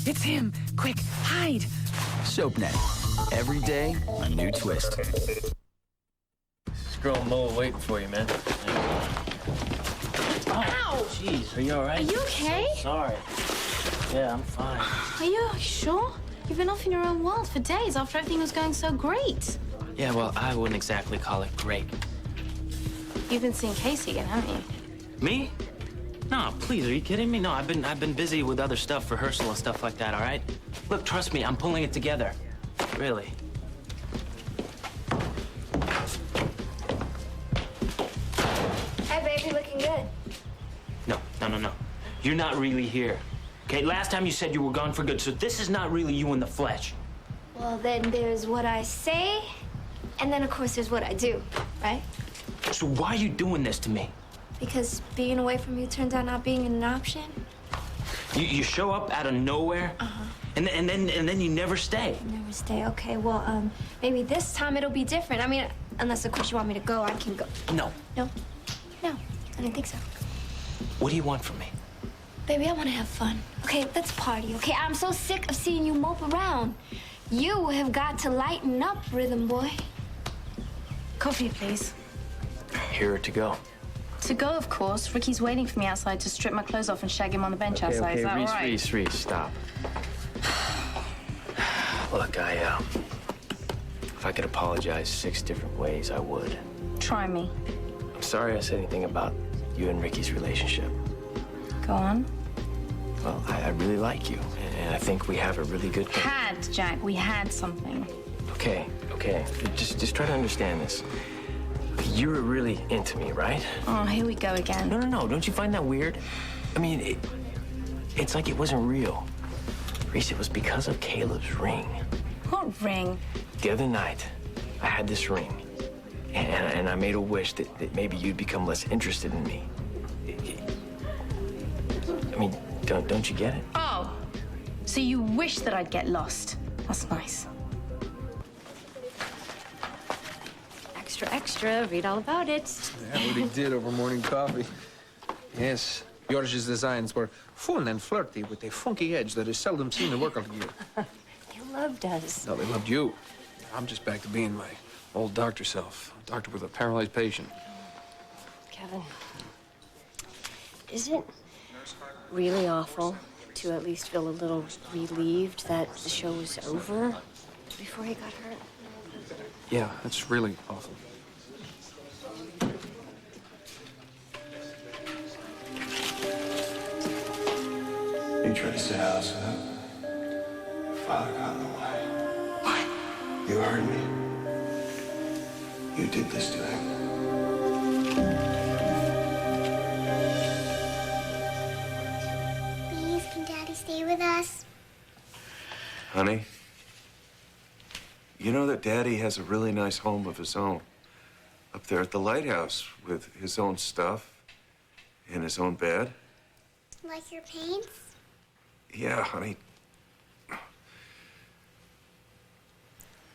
It's him. Quick, hide. SoapNet. Every day, a new twist. This girl Mo waiting for you, man. Ow! Jeez, are you all right? Are you okay? Sorry. Yeah, I'm fine. Are you sure? You've been off in your own world for days after everything was going so great. Yeah, well, I wouldn't exactly call it great. You've been seeing Casey again, haven't you? Me? No, please, are you kidding me? No, I've been busy with other stuff, rehearsal and stuff like that, all right? Look, trust me, I'm pulling it together. Really. Hey, baby, looking good. No. You're not really here. Okay, last time you said you were gone for good, so this is not really you in the flesh. Well, then there's what I say, and then, of course, there's what I do, right? So why are you doing this to me? Because being away from you turns out not being an option. You show up out of nowhere, and then you never stay. Never stay. Okay, well, maybe this time it'll be different. I mean, unless, of course, you want me to go, I can go. No. No, I didn't think so. What do you want from me? Baby, I want to have fun. Okay, let's party, okay? I'm so sick of seeing you mope around. You have got to lighten up, Rhythm Boy. Coffee, please. Here to go. To go, of course. Ricky's waiting for me outside to strip my clothes off and shag him on the bench outside. Is that all right? Reese, stop. Look, if I could apologize 6 different ways, I would. Try me. I'm sorry I said anything about you and Ricky's relationship. Go on. Well, I really like you, and I think we have a really good thing. Had, Jack. We had something. Okay. Just try to understand this. You're really into me, right? Oh, here we go again. No. Don't you find that weird? I mean, it's like it wasn't real. Reese, it was because of Caleb's ring. What ring? The other night, I had this ring, and I made a wish that maybe you'd become less interested in me. I mean, don't you get it? Oh, so you wish that I'd get lost. That's nice. Extra, read all about it. Yeah, what he did over morning coffee. Yes, George's designs were fun and flirty with a funky edge that is seldom seen in work of gear. They loved us. No, they loved you. I'm just back to being my old doctor self. A doctor with a paralyzed patient. Kevin, is it really awful to at least feel a little relieved that the show was over before he got hurt? Yeah, that's really awful. You tried to stay out, so your father got in the way. What? You heard me. You did this to him. Please, can Daddy stay with us? Honey, you know that Daddy has a really nice home of his own up there at the lighthouse with his own stuff and his own bed? Like your paints? Yeah, honey.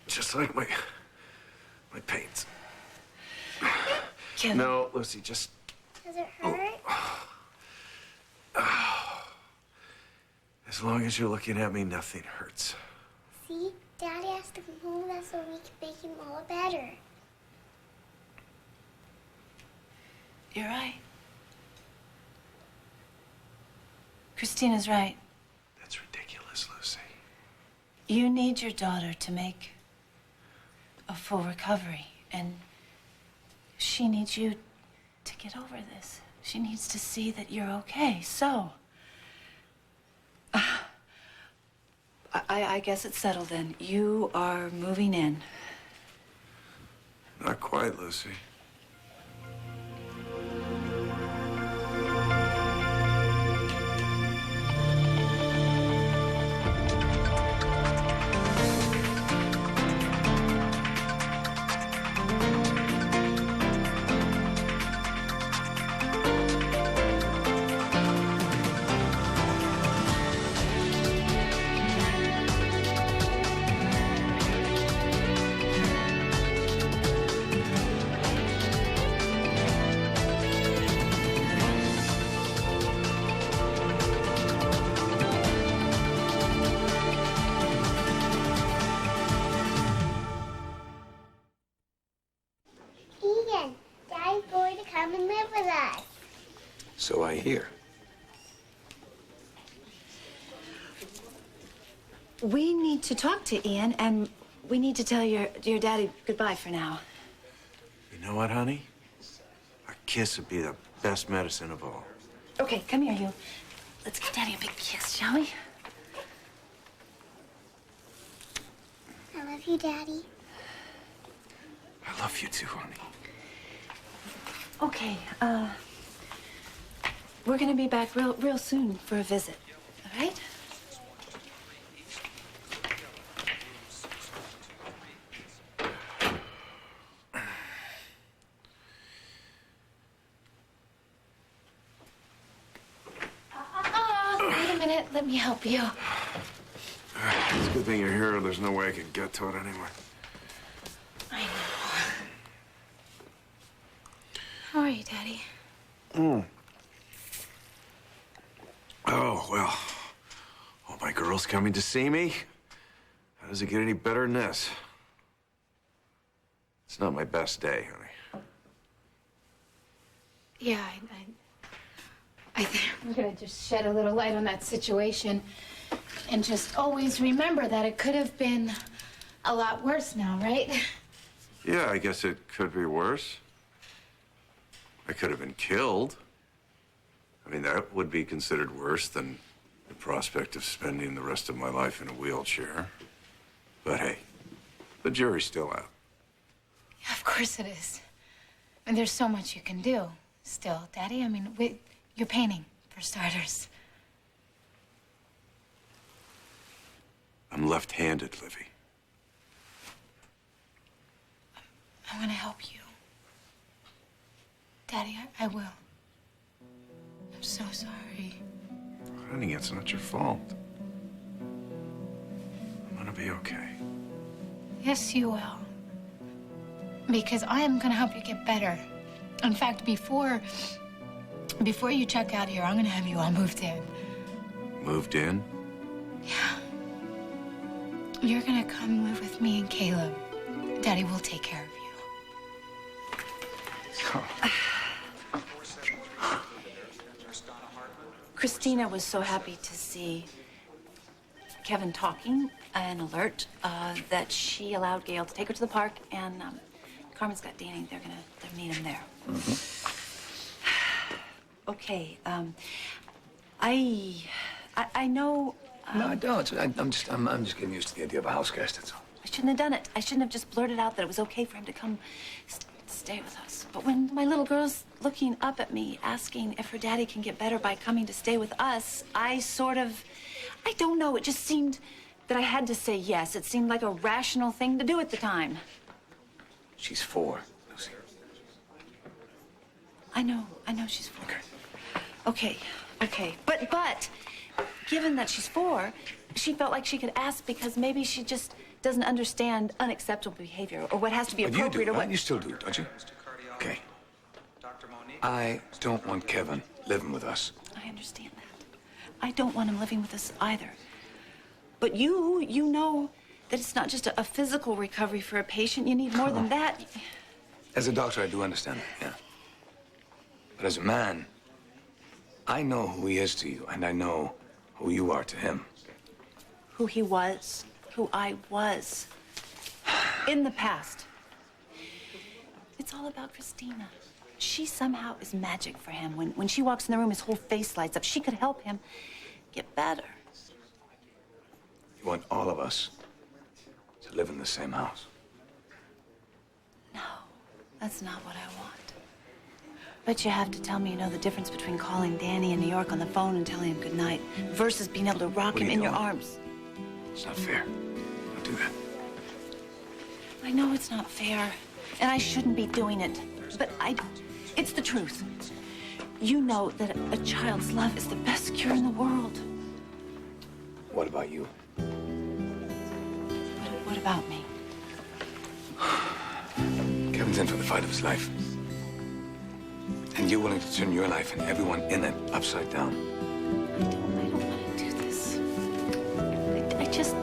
Just like my paints. Kevin. No, Lucy, just... Does it hurt? As long as you're looking at me, nothing hurts. See? Daddy has to come home with us so we can make him all better. You're right. Christina's right. That's ridiculous, Lucy. You need your daughter to make a full recovery, and she needs you to get over this. She needs to see that you're okay. So, I guess it's settled then. You are moving in. Not quite, Lucy. I hear. We need to talk to Ian, and we need to tell your daddy goodbye for now. You know what, honey? A kiss would be the best medicine of all. Okay, come here, you. Let's give Daddy a big kiss, shall we? I love you, Daddy. I love you too, honey. Okay, we're gonna be back real soon for a visit, all right? Wait a minute, let me help you. It's a good thing you're here. There's no way I could get to it anyway. I know. How are you, Daddy? Oh, well. All my girls coming to see me? How does it get any better than this? It's not my best day, honey. Yeah, I think we're gonna just shed a little light on that situation and just always remember that it could have been a lot worse now, right? Yeah, I guess it could be worse. I could have been killed. I mean, that would be considered worse than the prospect of spending the rest of my life in a wheelchair. But hey, the jury's still out. Yeah, of course it is. And there's so much you can do still, Daddy. I mean, you're painting, for starters. I'm left-handed, Livy. I want to help you. Daddy, I will. I'm so sorry. Honey, it's not your fault. I'm gonna be okay. Yes, you will. Because I am gonna help you get better. In fact, before you check out here, I'm gonna have you all moved in. Moved in? Yeah. You're gonna come live with me and Caleb. Daddy will take care of you. Christina was so happy to see Kevin talking and alert that she allowed Gail to take her to the park, and Carmen's got Danny. They're meet him there. Okay. I know. No, don't. I'm just getting used to the idea of a house guest. That's all. I shouldn't have done it. I shouldn't have just blurted out that it was okay for him to come stay with us. But when my little girl's looking up at me, asking if her daddy can get better by coming to stay with us, I don't know. It just seemed that I had to say yes. It seemed like a rational thing to do at the time. She's 4, Lucy. I know she's 4. Okay. But given that she's 4, she felt like she could ask because maybe she just doesn't understand unacceptable behavior or what has to be appropriate. You do, or what. right? You still do, don't you? Okay. I don't want Kevin living with us. I understand that. I don't want him living with us either. But you know that it's not just a physical recovery for a patient. You need more than that. As a doctor, I do understand that, yeah. But as a man, I know who he is to you, and I know who you are to him. Who he was, who I was. In the past. It's all about Christina. She somehow is magic for him. When she walks in the room, his whole face lights up. She could help him get better. You want all of us to live in the same house? No, that's not what I want. But you have to tell me you know the difference between calling Danny in New York on the phone and telling him goodnight versus being able to rock him in your arms. It's not fair. Don't do that. I know it's not fair, and I shouldn't be doing it, but it's the truth. You know that a child's love is the best cure in the world. What about you? What about me? Kevin's in for the fight of his life. And you're willing to turn your life and everyone in it upside down. I don't want to do this. I just...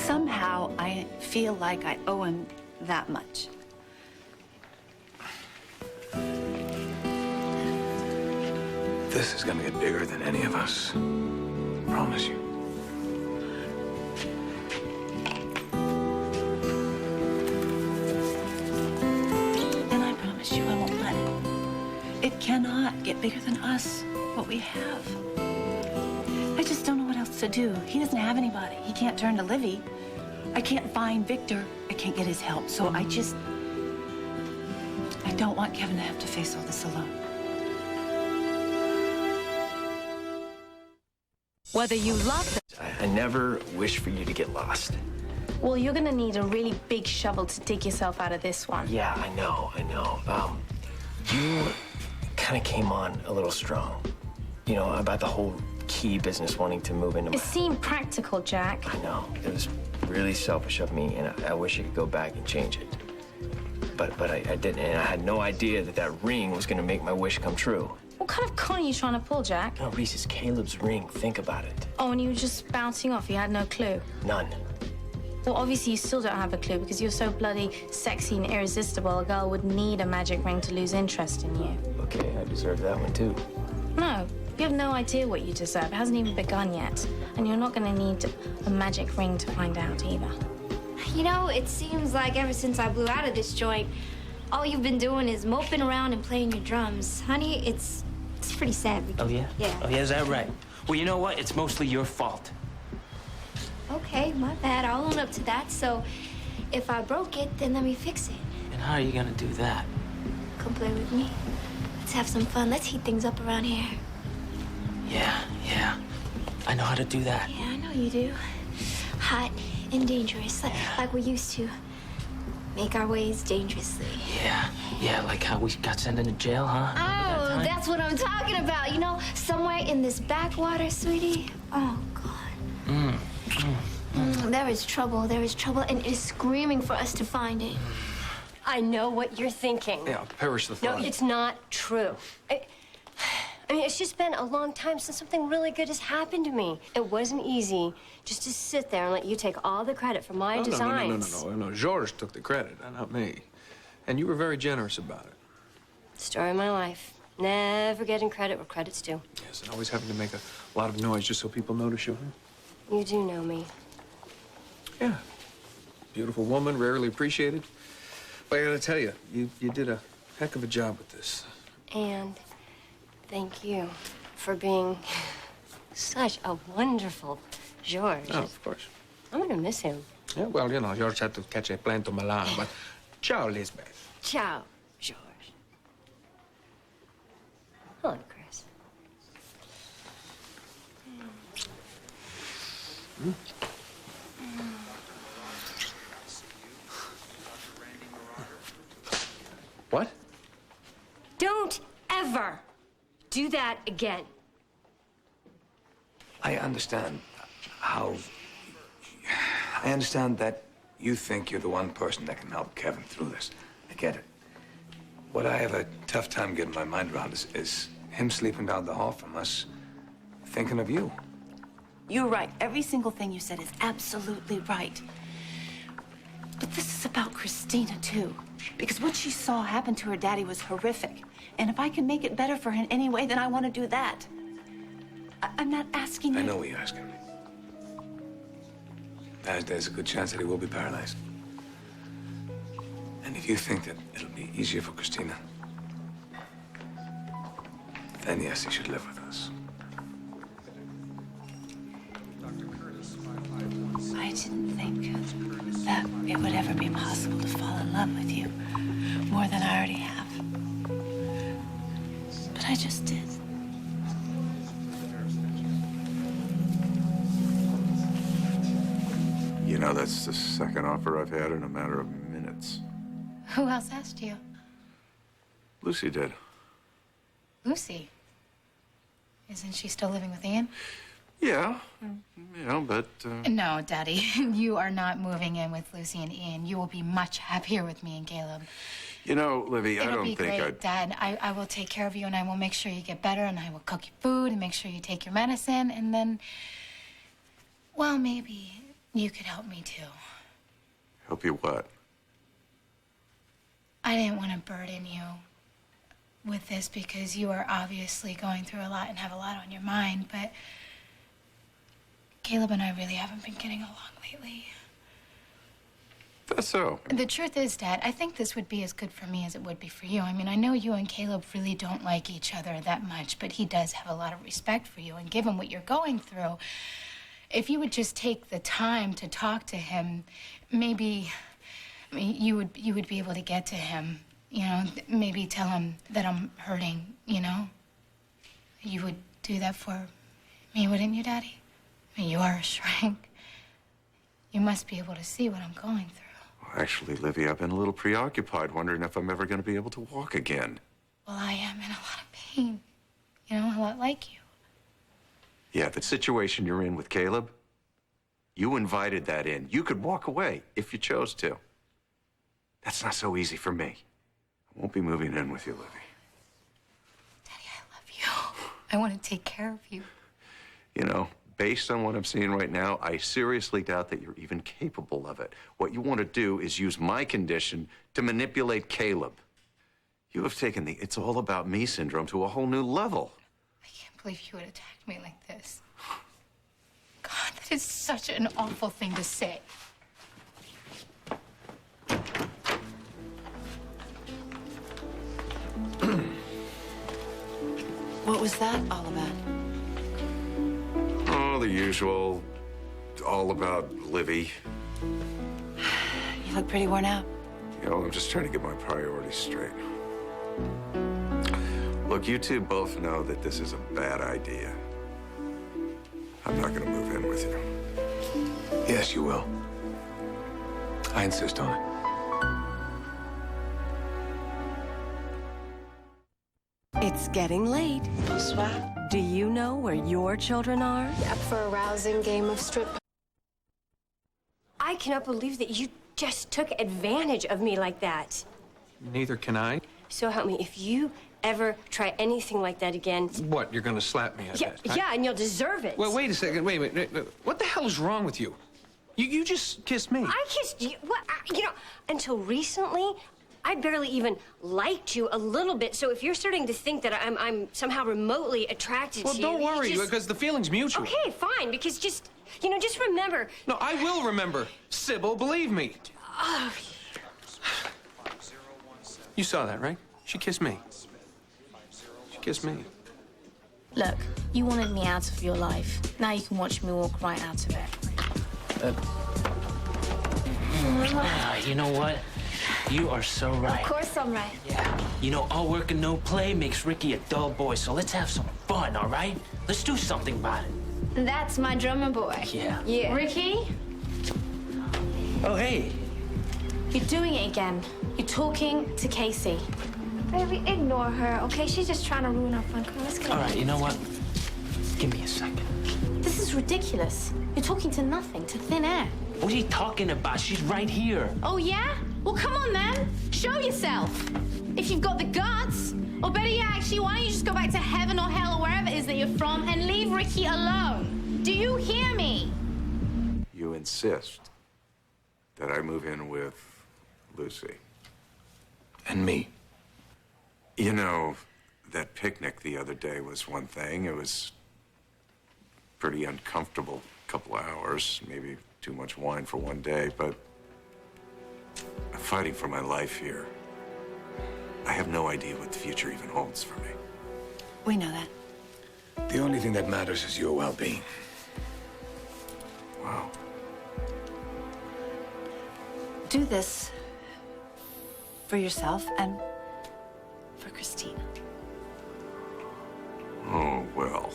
Somehow, I feel like I owe him that much. This is gonna get bigger than any of us. Promise you. And I promise you I won't let it. It cannot get bigger than us, what we have. I just don't know what else to do. He doesn't have anybody. He can't turn to Livy. I can't find Victor. I can't get his help. So I don't want Kevin to have to face all this alone. Whether you love them. I never wish for you to get lost. Well, you're gonna need a really big shovel to dig yourself out of this one. Yeah, I know. You kind of came on a little strong. You know, about the whole key business wanting to move into It seemed practical, Jack. I know. It was really selfish of me, and I wish I could go back and change it. But I didn't, and I had no idea that ring was gonna make my wish come true. What kind of con are you trying to pull, Jack? No, Reese, it's Caleb's ring. Think about it. Oh, and you were just bouncing off. You had no clue. None. Well, obviously, you still don't have a clue because you're so bloody sexy and irresistible. A girl would need a magic ring to lose interest in you. Okay, I deserve that one, too. No, you have no idea what you deserve. It hasn't even begun yet. And you're not going to need a magic ring to find out either. You know, it seems like ever since I blew out of this joint, all you've been doing is moping around and playing your drums. Honey, it's pretty sad. Oh, yeah? Yeah. Oh, yeah, is that right? Well, you know what? It's mostly your fault. Okay, my bad. I'll own up to that. So if I broke it, then let me fix it. And how are you gonna do that? Come play with me. Let's have some fun. Let's heat things up around here. Yeah. I know how to do that. Yeah, I know you do. Hot and dangerous, like we used to. Make our ways dangerously. Yeah, like how we got sent into jail, huh? Oh, that's what I'm talking about. You know, somewhere in this backwater, sweetie. Oh, God. There is trouble, and it is screaming for us to find it. I know what you're thinking. Yeah, perish the No, thought. it's not true. I mean, it's just been a long time since something really good has happened to me. It wasn't easy just to sit there and let you take all the credit for my designs. No. George took the credit, not me. And you were very generous about it. Story of my life. Never getting credit where credit's due. Yes, and always having to make a lot of noise just so people notice you, huh? You do know me. Yeah. Beautiful woman, rarely appreciated. But I gotta tell you, you did a heck of a job with this. And thank you for being such a wonderful George. Oh, of course. I'm gonna miss him. Yeah, well, you know, George had to catch a plane to Milan, but ciao, Lisbeth. Ciao, George. Hello, Chris. What? Don't ever do that again. I understand I understand that you think you're the one person that can help Kevin through this. I get it. What I have a tough time getting my mind around is him sleeping down the hall from us, thinking of you. You're right. Every single thing you said is absolutely right. But this is about Christina, too. Because what she saw happen to her daddy was horrific. And if I can make it better for her in any way, then I want to do that. I'm not asking you. I know what you're asking. There's a good chance that he will be paralyzed. And if you think that it'll be easier for Christina, then yes, he should live with us. I didn't think that it would ever be possible to fall in love with you more than I already have. But I just did. You know, that's the second offer I've had in a matter of minutes. Who else asked you? Lucy did. Lucy. Isn't she still living with Ian? Yeah, but... No, Daddy. You are not moving in with Lucy and Ian. You will be much happier with me and Caleb. You know, Livy, I It'll don't be think great, Dad. I will take care of you, and I will make sure you get better, and I will cook you food and make sure you take your medicine, and then... Well, maybe you could help me, too. Help you what? I didn't want to burden you. with this because you are obviously going through a lot and have a lot on your mind, but Caleb and I really haven't been getting along lately. That's so. The truth is, Dad, I think this would be as good for me as it would be for you. I mean, I know you and Caleb really don't like each other that much, but he does have a lot of respect for you, and given what you're going through, if you would just take the time to talk to him, maybe, I mean, you would be able to get to him, you know, maybe tell him that I'm hurting, you know? You would do that for me, wouldn't you, Daddy? I mean, you are a shrink. You must be able to see what I'm going through. Actually, Livy, I've been a little preoccupied, wondering if I'm ever going to be able to walk again. Well, I am in a lot of pain. You know, a lot like you. Yeah, the situation you're in with Caleb, you invited that in. You could walk away if you chose to. That's not so easy for me. I won't be moving in with you, Livy. Daddy, I love you. I want to take care of you. You know, based on what I'm seeing right now, I seriously doubt that you're even capable of it. What you want to do is use my condition to manipulate Caleb. You have taken the "it's all about me" syndrome to a whole new level. I can't believe you would attack me like this. God, that is such an awful thing to say. What was that all about? Oh, the usual, all about Livy. You look pretty worn out. You know, I'm just trying to get my priorities straight. Look, you two both know that this is a bad idea. I'm not going to move in with you. Yes, you will. I insist on it. It's getting late. Bonsoir. Do you know where your children are? Up for a rousing game of strip. I cannot believe that you just took advantage of me like that. Neither can I. So help me, if you ever try anything like that again... What, you're gonna slap me, I Yeah, bet? yeah, and you'll deserve it. Well, wait a second. Wait. What the hell is wrong with you? You just kissed me. I kissed you. What? You know, until recently, I barely even liked you a little bit. So if you're starting to think that I'm somehow remotely attracted to you... Well, don't worry, just... because the feeling's mutual. Okay, fine, because just, you know, just remember... No, I will remember. Sybil, believe me. Oh, You saw that, right? She kissed me. She kissed me. Look, you wanted me out of your life. Now you can watch me walk right out of it. You know what? You are so right. Of course I'm right. Yeah. You know, all work and no play makes Ricky a dull boy, so let's have some fun, all right? Let's do something about it. That's my drummer boy. Yeah. Yeah. Ricky, Oh, hey. you're doing it again. You're talking to Casey. Baby, ignore her, okay? She's just trying to ruin our fun. Come on, let's go. All right, you know what? Give me a second. This is ridiculous. You're talking to nothing, to thin air. What are you talking about? She's right here. Oh, yeah? Well, come on then. Show yourself. If you've got the guts. Or better yet, actually, why don't you just go back to heaven or hell or wherever it is that you're from and leave Ricky alone? Do you hear me? You insist that I move in with Lucy. And me. You know, that picnic the other day was one thing. It was pretty uncomfortable couple of hours, maybe too much wine for one day, but I'm fighting for my life here. I have no idea what the future even holds for me. We know that. The only thing that matters is your well-being. Wow. Do this for yourself and for Christina. Oh, well,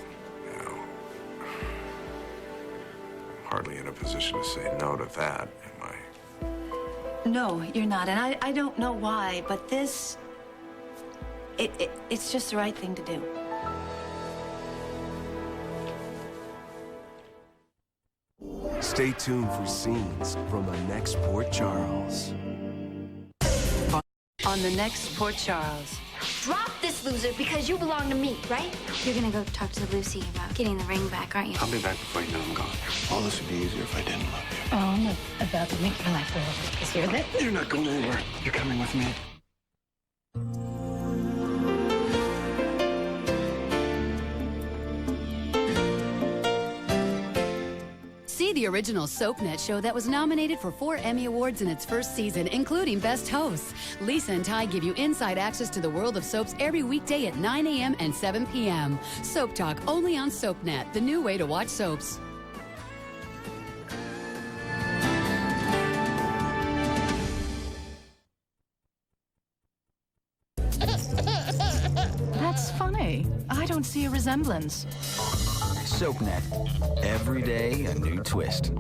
you know, I'm hardly in a position to say no to that, am I? No, you're not, and I don't know why, but this, it's just the right thing to do. Stay tuned for scenes from the next Port Charles. On the next Port Charles. Drop this loser because you belong to me, right? You're gonna go talk to Lucy about getting the ring back, aren't you? I'll be back before you know I'm gone. All this would be easier if I didn't love you. Oh, I'm not about to make your life over because you're the... You're not going anywhere. You're coming with me. the original SoapNet show that was nominated for 4 Emmy Awards in its first season, including Best Hosts. Lisa and Ty give you inside access to the world of soaps every weekday at 9 a.m. and 7 p.m. Soap Talk only on SoapNet, the new way to watch soaps. That's funny. I don't see a resemblance. SoapNet. Every day a new twist.